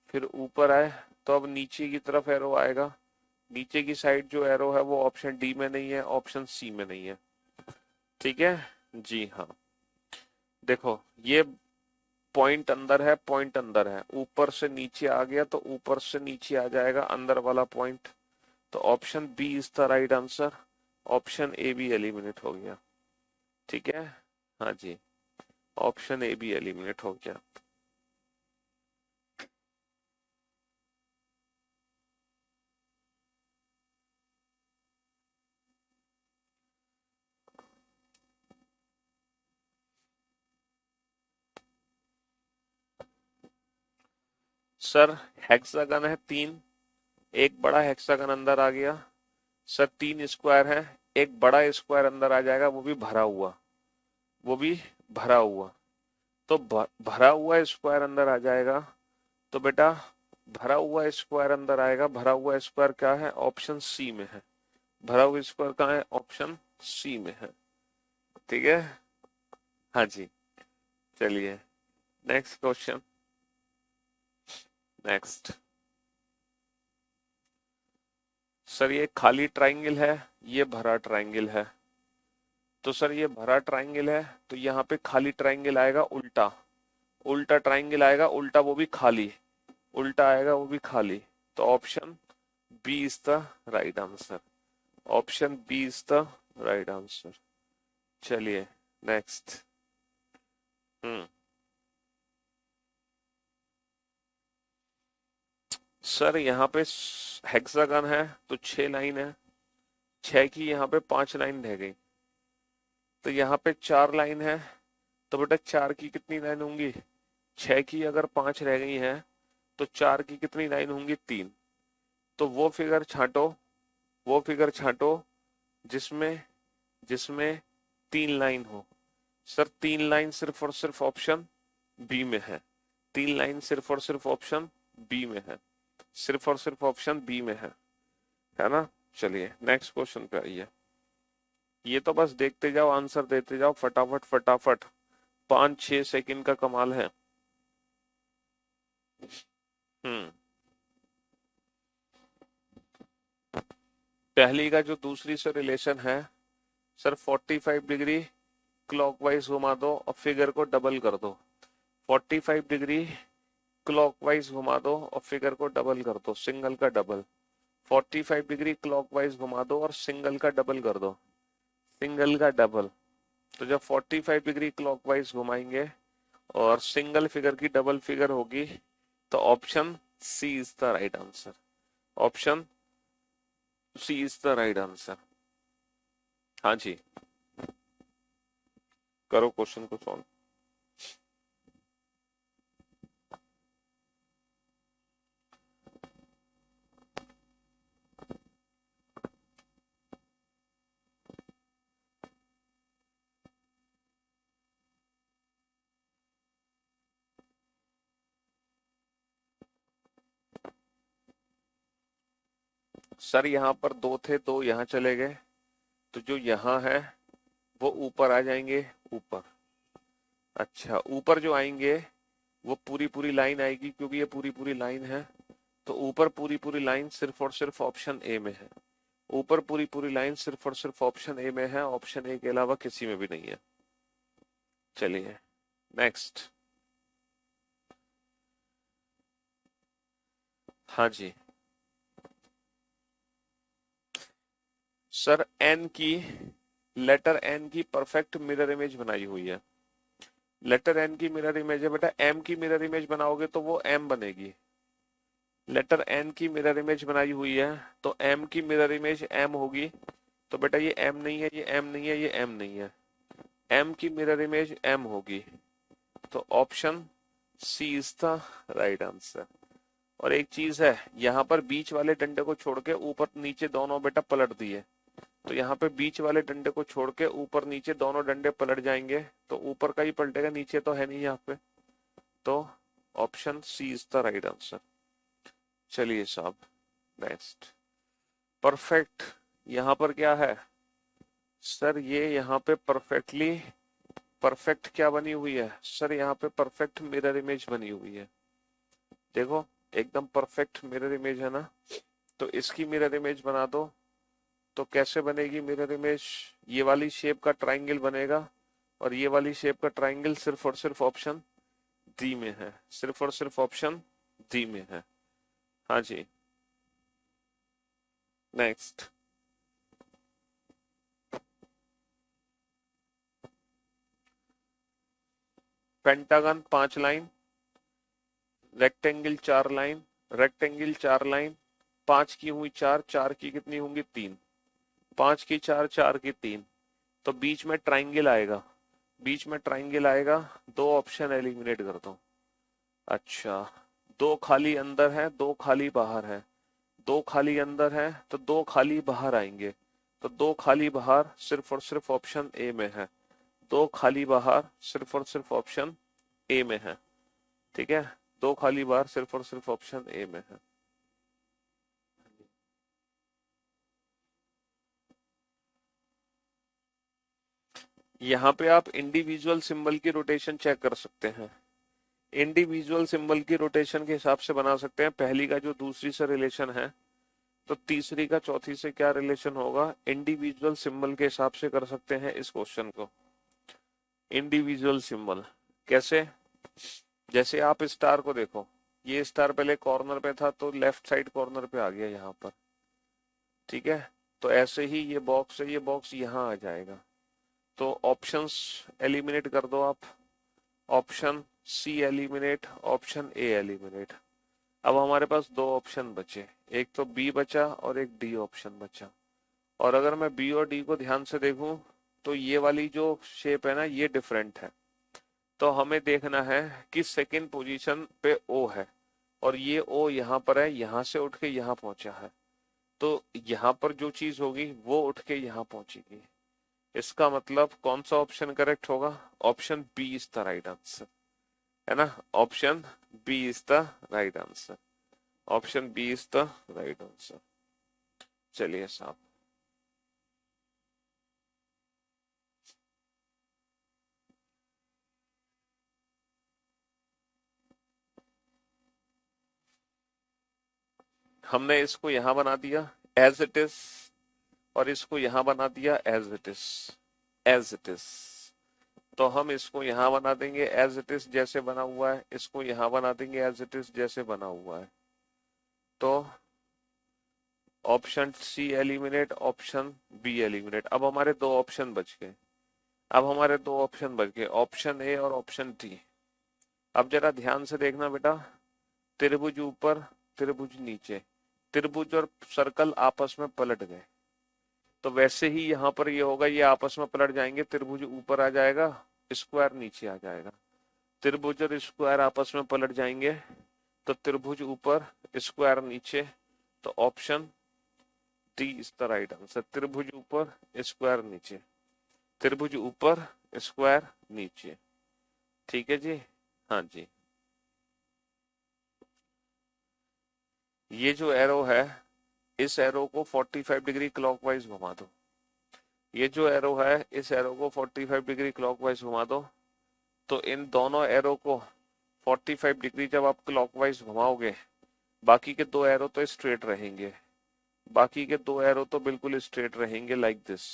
फिर ऊपर आए तो अब नीचे की तरफ एरो आएगा। नीचे की साइड जो एरो है वो ऑप्शन डी में नहीं है, ऑप्शन सी में नहीं है। ठीक है जी, हाँ। देखो ये पॉइंट अंदर है, पॉइंट अंदर है, ऊपर से नीचे आ गया तो ऊपर से नीचे आ जाएगा अंदर वाला पॉइंट। तो option B is the right answer, option A भी एलिमिनेट हो गया। ठीक है, हाँ जी, ऑप्शन ए भी एलिमिनेट हो गया। सर हेक्सागन है तीन, एक बड़ा हेक्सागन अंदर आ गया। सर तीन स्क्वायर है, एक बड़ा स्क्वायर अंदर आ जाएगा, वो भी भरा हुआ, वो भी भरा हुआ। तो भरा हुआ स्क्वायर अंदर आ जाएगा। तो बेटा भरा हुआ स्क्वायर अंदर आएगा, भरा हुआ स्क्वायर क्या है, ऑप्शन सी में है। भरा हुआ स्क्वायर कहाँ है, ऑप्शन सी में है। ठीक है, हाँ जी, चलिए नेक्स्ट क्वेश्चन। नेक्स्ट, सर ये खाली ट्राइंगल है, ये भरा ट्राइंगल है। तो सर ये भरा ट्राइंगल है तो यहाँ पे खाली ट्राइंगल आएगा उल्टा, उल्टा ट्राइंगल आएगा उल्टा, वो भी खाली, उल्टा आएगा वो भी खाली। तो option B is the right answer, option B is the right answer. चलिए नेक्स्ट। हम्म, सर यहाँ पे हेक्सागन है तो 6 लाइन है, 6 की यहाँ पे 5 लाइन रह गई। तो यहाँ पे 4 लाइन है, तो बेटा 4 की कितनी लाइन होंगी, 6 की अगर 5 रह गई हैं तो 4 की कितनी लाइन होंगी, 3। तो वो फिगर छांटो, वो फिगर छांटो जिसमें जिसमें 3 लाइन हो। सर 3 लाइन सिर्फ और सिर्फ ऑप्शन बी में है, 3 लाइन सिर्फ और सिर्फ ऑप्शन बी में है, सिर्फ और सिर्फ ऑप्शन बी में है ना। चलिए नेक्स्ट क्वेश्चन पे आइए। ये तो बस देखते जाओ, आंसर देते जाओ फटाफट फटाफट, 5-6 सेकंड का कमाल है। हम्म, पहली का जो दूसरी से रिलेशन है, सर 45 डिग्री क्लॉकवाइज घुमा दो और फिगर को डबल कर दो। 45 डिग्री क्लॉकवाइज घुमा दो और फिगर को डबल कर दो, सिंगल का डबल। 45 डिग्री क्लॉकवाइज घुमा दो और सिंगल का डबल कर दो, सिंगल का डबल। तो जब 45 डिग्री क्लॉकवाइज घुमाएंगे और सिंगल फिगर की डबल फिगर होगी तो option C is the right answer, option C is the right answer. हाँ जी, करो क्वेश्चन को सॉल्व। सर यहाँ पर दो थे, दो यहाँ चले गए, तो जो यहाँ है वो ऊपर आ जाएंगे, ऊपर। अच्छा, ऊपर जो आएंगे वो पूरी पूरी लाइन आएगी, क्योंकि ये पूरी पूरी लाइन है, तो ऊपर पूरी पूरी लाइन सिर्फ और सिर्फ ऑप्शन ए में है। ऊपर पूरी पूरी लाइन सिर्फ और सिर्फ ऑप्शन ए में है, ऑप्शन ए के अलावा किसी में भी नहीं है। चलिए नेक्स्ट। हाँ जी सर, एन की, लेटर एन की परफेक्ट मिरर इमेज बनाई हुई है। लेटर एन की मिरर इमेज है बेटा, एम की मिरर इमेज बनाओगे तो वो एम बनेगी। लेटर एन की मिरर इमेज बनाई हुई है, तो एम की मिरर इमेज एम होगी। तो बेटा ये एम नहीं है, ये एम नहीं है, ये एम नहीं है, एम की मिरर इमेज एम होगी। तो option C is the right answer. और एक चीज है, यहाँ पर बीच वाले डंडे को छोड़ के ऊपर नीचे दोनों बेटा पलट दिए, तो यहाँ पे बीच वाले डंडे को छोड़ के ऊपर नीचे दोनों डंडे पलट जाएंगे, तो ऊपर का ही पलटेगा, नीचे तो है नहीं यहाँ पे। तो option C is the right answer. चलिए साहब नेक्स्ट। परफेक्ट, यहाँ पर क्या है सर, ये यहाँ पे परफेक्टली, परफेक्ट क्या बनी हुई है सर, यहाँ पे परफेक्ट मिरर इमेज बनी हुई है। देखो एकदम परफेक्ट मिरर इमेज है ना, तो इसकी मिरर इमेज बना दो। तो कैसे बनेगी मिरर इमेज, ये वाली शेप का ट्राइंगल बनेगा, और ये वाली शेप का ट्राइंगल सिर्फ और सिर्फ ऑप्शन डी में है, सिर्फ और सिर्फ ऑप्शन डी में है। हाँ जी next. Pentagon 5 line, rectangle 4 line, rectangle 4 line, 5 की हुई 4, 4 की कितनी होंगी 3, 5 की 4, 4 की 3, तो बीच में ट्राइंगल आएगा, बीच में ट्राइंगल आएगा, दो ऑप्शन एलिमिनेट कर दो। अच्छा, दो खाली अंदर है, दो खाली बाहर है, दो खाली अंदर है तो दो खाली बाहर आएंगे, तो दो खाली बाहर सिर्फ और सिर्फ ऑप्शन ए में है, दो खाली बाहर सिर्फ और सिर्फ ऑप्शन ए में है। ठीक है, दो खाली बाहर सिर्फ और सिर्फ ऑप्शन ए में है। यहाँ पे आप इंडिविजुअल सिंबल की रोटेशन चेक कर सकते हैं, इंडिविजुअल सिंबल की रोटेशन के हिसाब से बना सकते हैं, पहली का जो दूसरी से रिलेशन है, तो तीसरी का चौथी से क्या रिलेशन होगा, इंडिविजुअल सिंबल के हिसाब से कर सकते हैं इस क्वेश्चन को। इंडिविजुअल सिंबल कैसे, जैसे आप स्टार को देखो, ये स्टार पहले कॉर्नर पे था, तो लेफ्ट साइड कॉर्नर पे आ गया यहाँ पर। ठीक है, तो ऐसे ही ये बॉक्स है, ये बॉक्स यहाँ आ जाएगा, तो ऑप्शंस एलिमिनेट कर दो आप, option C eliminate, option A eliminate. अब हमारे पास दो ऑप्शन बचे, एक तो बी बचा और एक डी ऑप्शन बचा। और अगर मैं बी और डी को ध्यान से देखूं, तो ये वाली जो शेप है ना, ये डिफरेंट है, तो हमें देखना है कि सेकंड पोजीशन पे ओ है, और ये ओ यहाँ पर है, यहाँ से उठ के यहाँ पहुंचा है, तो यहाँ पर जो चीज होगी वो उठ के यहाँ पहुंचेगी। इसका मतलब कौन सा ऑप्शन करेक्ट होगा, option B is the right answer, है ना, option B is the right answer, option B is the right answer. चलिए साहब, हमने इसको यहां बना दिया एज इट इज, और इसको यहां बना दिया as it is, as it is, तो हम इसको यहां बना देंगे एज इट इज जैसे बना हुआ है, इसको यहां बना देंगे एज इट इज जैसे बना हुआ है। तो option C eliminate, option B eliminate. अब हमारे दो ऑप्शन बच गए, अब हमारे दो ऑप्शन बच गए, ऑप्शन ए और ऑप्शन डी। अब जरा ध्यान से देखना बेटा, त्रिभुज ऊपर, त्रिभुज नीचे, त्रिभुज और सर्कल आपस में पलट गए, तो वैसे ही यहाँ पर ये होगा, ये आपस में पलट जाएंगे, त्रिभुज ऊपर आ जाएगा, स्क्वायर नीचे आ जाएगा, त्रिभुज और स्क्वायर आपस में पलट जाएंगे, तो त्रिभुज ऊपर स्क्वायर नीचे, तो option D is the right answer. त्रिभुज ऊपर स्क्वायर नीचे, त्रिभुज ऊपर स्क्वायर नीचे। ठीक है जी, हाँ जी, ये जो एरो है, इस एरो को 45 डिग्री क्लॉकवाइज घुमा दो। ये जो एरो है इस एरो को 45 डिग्री क्लॉकवाइज घुमा दो। तो इन दोनों एरो को 45 डिग्री जब आप क्लॉकवाइज घुमाओगे, बाकी के दो एरो तो स्ट्रेट रहेंगे, बाकी के दो एरो तो बिल्कुल स्ट्रेट रहेंगे लाइक दिस।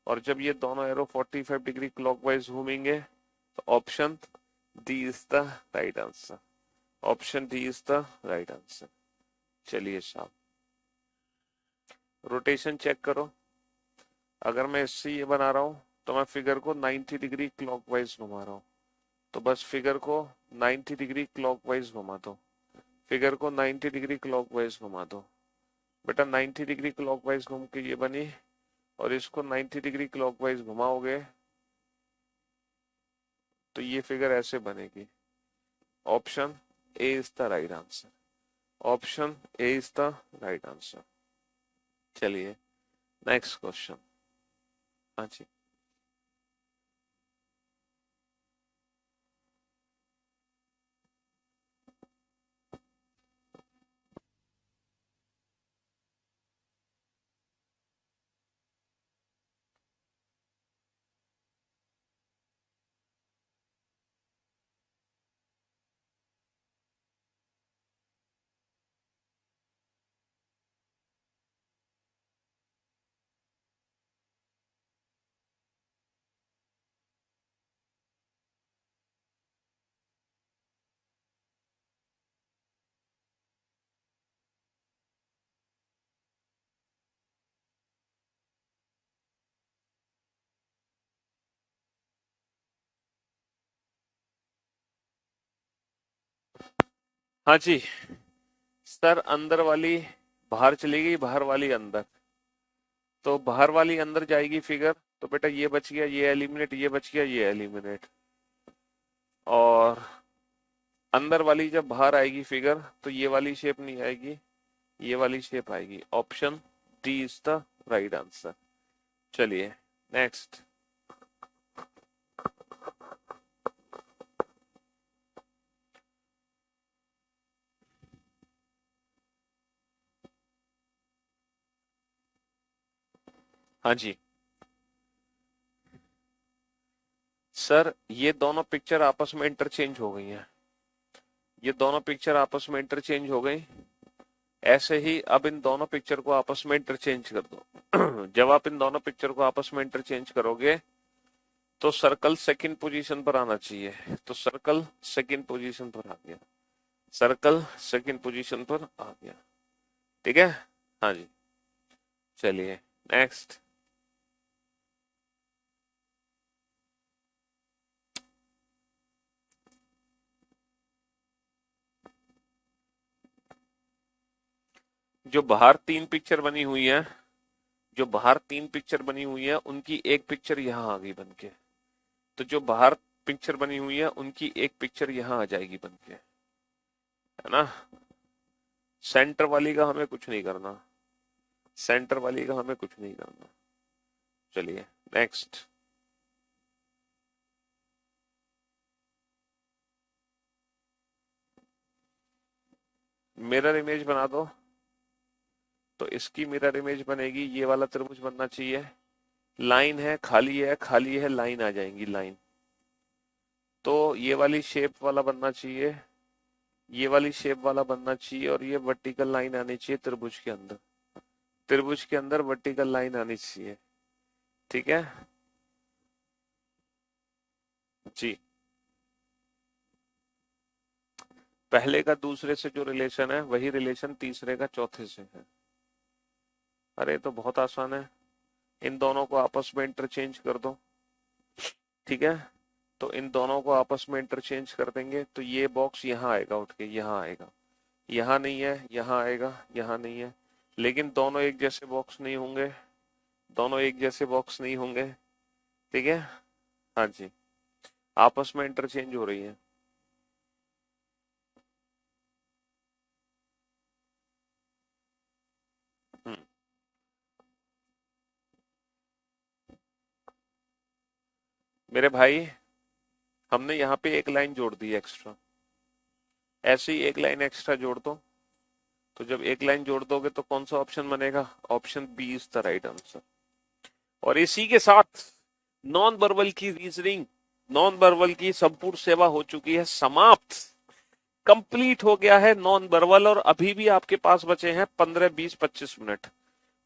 और जब ये दोनों एरो 45 डिग्री क्लॉकवाइज घूमेंगे तो option D is the right answer. Option D is the right answer. चलिए साहब, रोटेशन चेक करो। अगर मैं इससे ये बना रहा हूं तो मैं फिगर को 90 डिग्री क्लॉकवाइज घुमा रहा हूं, तो बस फिगर को 90 डिग्री क्लॉकवाइज घुमा दो। फिगर को 90 डिग्री क्लॉकवाइज घुमा दो बेटा। 90 डिग्री क्लॉकवाइज घूम के ये बनी, और इसको 90 डिग्री क्लॉकवाइज घुमाओगे तो ये फिगर ऐसे बनेगी। Option A is the right answer. Option A is the right answer. चलिए नेक्स्ट क्वेश्चन। हाँ जी, हाँ जी सर, अंदर वाली बाहर चली गई, बाहर वाली अंदर। तो बाहर वाली अंदर जाएगी फिगर, तो बेटा ये बच गया, ये एलिमिनेट, ये बच गया, ये एलिमिनेट। और अंदर वाली जब बाहर आएगी फिगर तो ये वाली शेप नहीं आएगी, ये वाली शेप आएगी। Option D is the right answer. चलिए नेक्स्ट। हाँ जी सर, ये दोनों पिक्चर आपस में इंटरचेंज हो गई हैं। ये दोनों पिक्चर आपस में इंटरचेंज हो गई। ऐसे ही अब इन दोनों पिक्चर को आपस में इंटरचेंज कर दो। जब आप इन दोनों पिक्चर को आपस में इंटरचेंज करोगे तो सर्कल सेकंड पोजीशन पर आना चाहिए। तो सर्कल सेकंड पोजीशन पर आ गया, सर्कल सेकंड पोजीशन पर आ गया। ठीक है, हाँ जी। चलिए नेक्स्ट। जो बाहर तीन पिक्चर बनी हुई है, जो बाहर तीन पिक्चर बनी हुई है उनकी एक पिक्चर यहाँ आ गई बनके। तो जो बाहर पिक्चर बनी हुई है उनकी एक पिक्चर यहाँ आ जाएगी बनके, है ना। सेंटर वाली का हमें कुछ नहीं करना, सेंटर वाली का हमें कुछ नहीं करना। चलिए नेक्स्ट। मिरर इमेज बना दो। तो इसकी मिरर इमेज बनेगी, ये वाला त्रिभुज बनना चाहिए। लाइन है, खाली है, खाली है, लाइन आ जाएंगी लाइन। तो ये वाली शेप वाला बनना चाहिए, ये वाली शेप वाला बनना चाहिए, और ये वर्टिकल लाइन आनी चाहिए त्रिभुज के अंदर। त्रिभुज के अंदर वर्टिकल लाइन आनी चाहिए। ठीक है जी। पहले का दूसरे से जो रिलेशन है वही रिलेशन तीसरे का चौथे से है। अरे तो बहुत आसान है, इन दोनों को आपस में इंटरचेंज कर दो। ठीक है, तो इन दोनों को आपस में इंटरचेंज कर देंगे तो ये बॉक्स यहाँ आएगा, उठ के यहाँ आएगा। यहाँ नहीं है, यहाँ आएगा, यहाँ नहीं है। लेकिन दोनों एक जैसे बॉक्स नहीं होंगे, दोनों एक जैसे बॉक्स नहीं होंगे। ठीक है, हाँ जी, आपस में इंटरचेंज हो रही है। हम्म, मेरे भाई, हमने यहाँ पे एक लाइन जोड़ दी एक्स्ट्रा, ऐसे ही एक लाइन एक्स्ट्रा जोड़ दो। तो जब एक लाइन जोड़ दोगे तो कौन सा ऑप्शन बनेगा? Option B is the right answer. और इसी के साथ नॉन वर्बल की रीजनिंग, नॉन वर्बल की संपूर्ण सेवा हो चुकी है समाप्त, कंप्लीट हो गया है नॉन वर्बल। और अभी भी आपके पास बचे हैं 15, 20, 25 मिनट।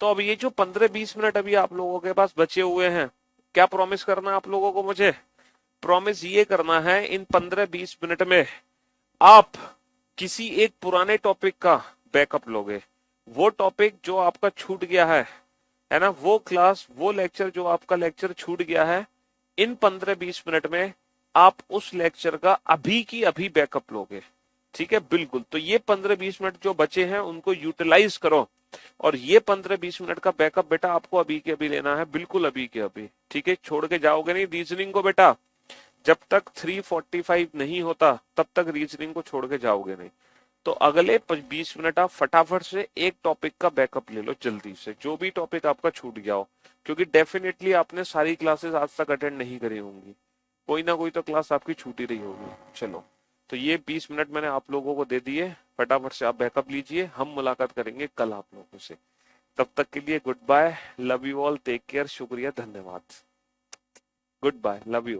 तो अब ये जो 15, 20 मिनट अभी आप लोगों के पास बचे हुए हैं, क्या प्रॉमिस करना है आप लोगों को? मुझे प्रॉमिस ये करना है इन 15, 20 मिनट में आप किसी एक पुराने टॉपिक का बैकअप लोगे। वो टॉपिक जो आपका छूट गया है ना, वो क्लास, वो लेक्चर जो आपका लेक्चर छूट गया है, इन 15-20 मिनट में आप उस लेक्चर का अभी की अभी बैकअप लोगे। ठीक है, बिल्कुल। तो ये 15-20 मिनट जो बचे हैं उनको यूटिलाइज करो। और ये 15-20 मिनट का बैकअप बेटा आपको अभी के अभी लेना है, बिल्कुल अभी के अभी। ठीक है, छोड़ के जाओगे नहीं रीजनिंग को बेटा। जब तक 3:45 नहीं होता तब तक रीजनिंग को छोड़ के जाओगे नहीं। तो अगले 20 मिनट आप फटाफट से एक टॉपिक का बैकअप ले लो जल्दी से, जो भी टॉपिक आपका छूट गया हो, क्योंकि डेफिनेटली आपने सारी क्लासेस आज तक अटेंड नहीं करी होंगी, कोई ना कोई तो क्लास आपकी छूटी रही होगी। चलो, तो ये 20 मिनट मैंने आप लोगों को दे दिए, फटाफट से आप बैकअप लीजिए। हम मुलाकात करेंगे कल आप लोगों से। तब तक के लिए good bye, love you all, take care, शुक्रिया, धन्यवाद, गुड बाय, लव यू।